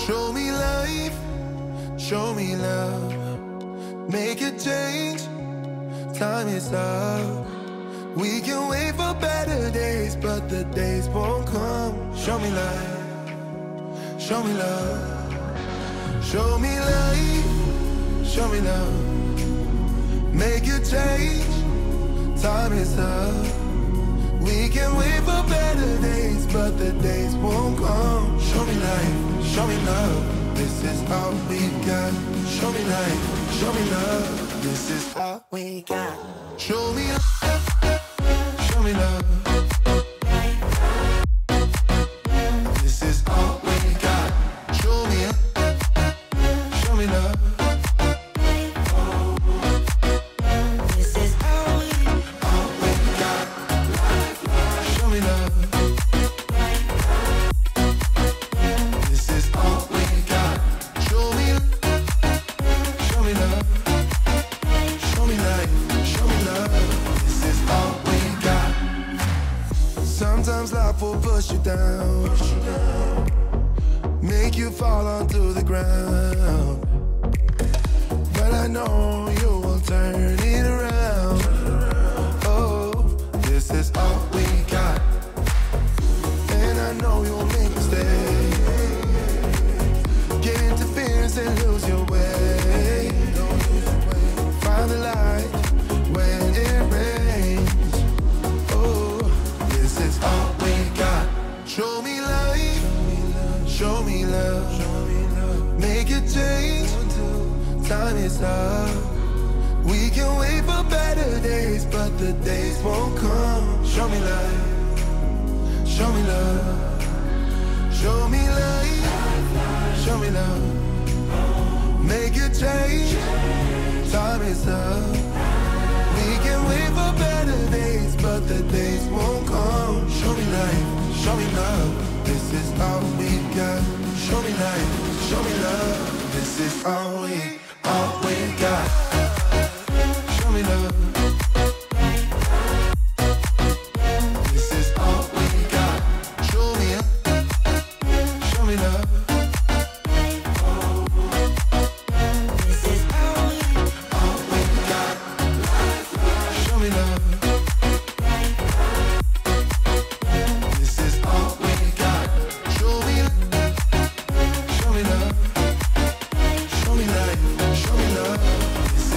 Show me life, show me love. Make a change, time is up. We can wait for better days, but the days won't come. Show me life, show me love. Show me life, show me love. Make a change, time is up. We can wait for better days, but the days won't come. Show me life, show me love. This is all we got. Show me life, show me love. This is all we got. Show me love, show me love. This is all we got. Show me love, show me love. This is all we got. Show me love. This is all we got. Show me love, show me love. Show me life, show me love. This is all we got. Sometimes life will push you down, make you fall onto the ground. But I know you will turn it around. Oh, this is all we got. And I know you'll make mistakes, get interference and lose your way. Find the light when it rains. Oh, this is all we got. Show me life, show me love. Make a change, time is up. We can wait for better days, but the days won't come. Show me life, show me love. Show me life, show me love. Make a change, time is up. We can wait for better days, but the days won't come. Show me life, show me love. This is all we got. Show me life, show me love. This is all we got. Show me love. This is all we got. Show me love, show me love. This is all we got. Show me love. This is all we got. Show me love, show me love. Show me life, show me love. This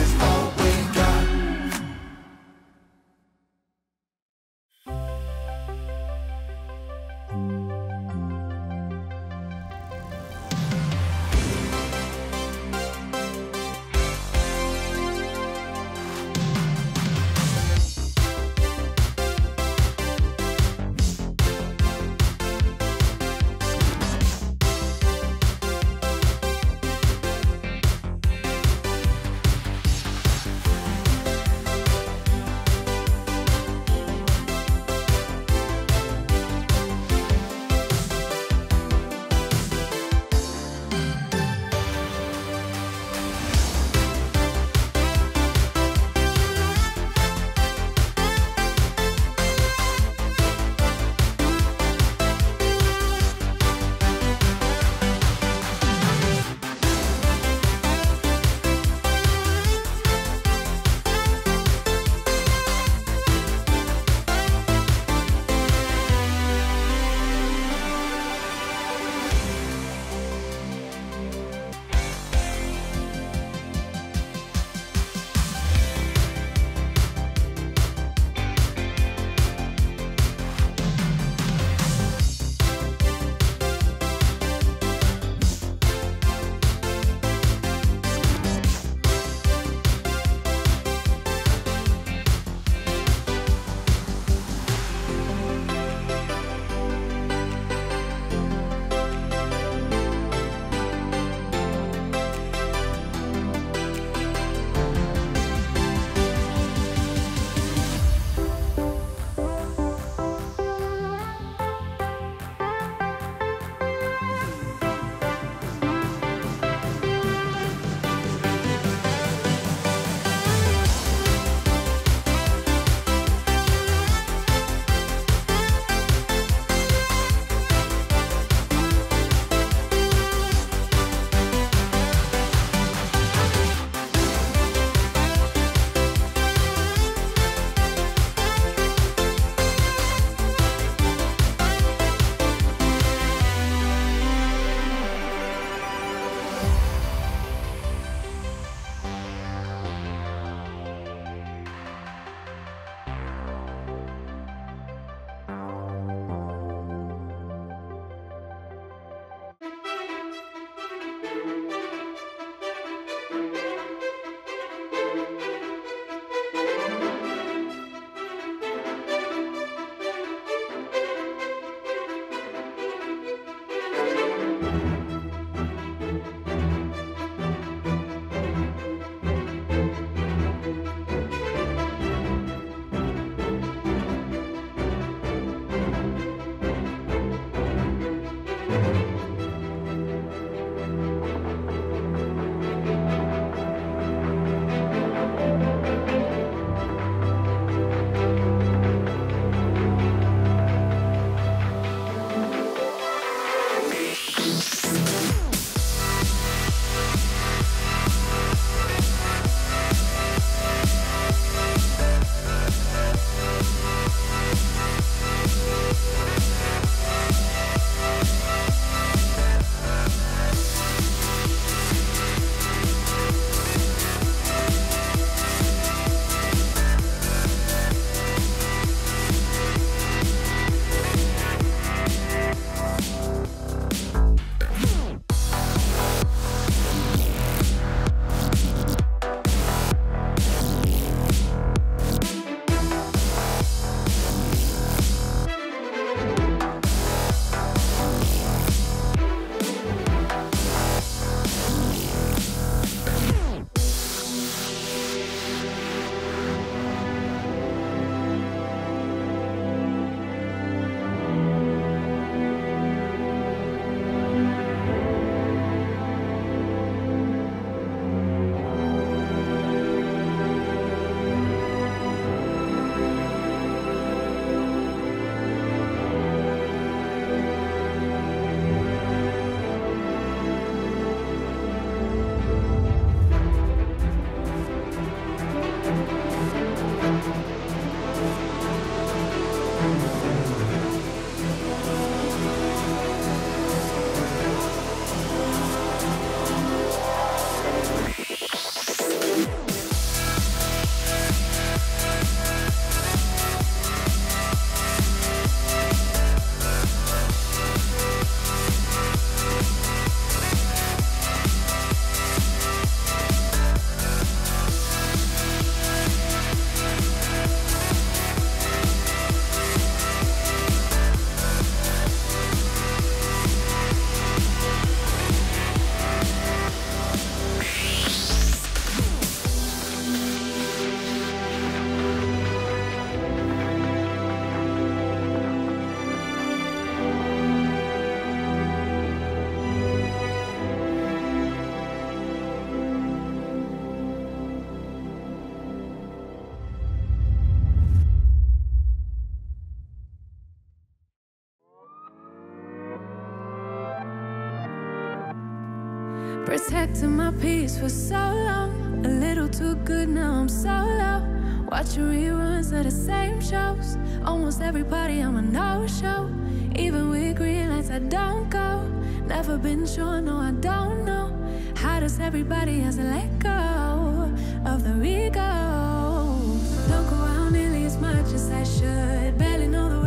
Protecting my peace for so long, a little too good, now I'm solo. Watching reruns of the same shows. Almost every party I'm a no-show. Even with green lights I don't go. Never been sure, no I don't know. How does everybody else let go of the ego? Don't go out nearly as much as I should. Barely know the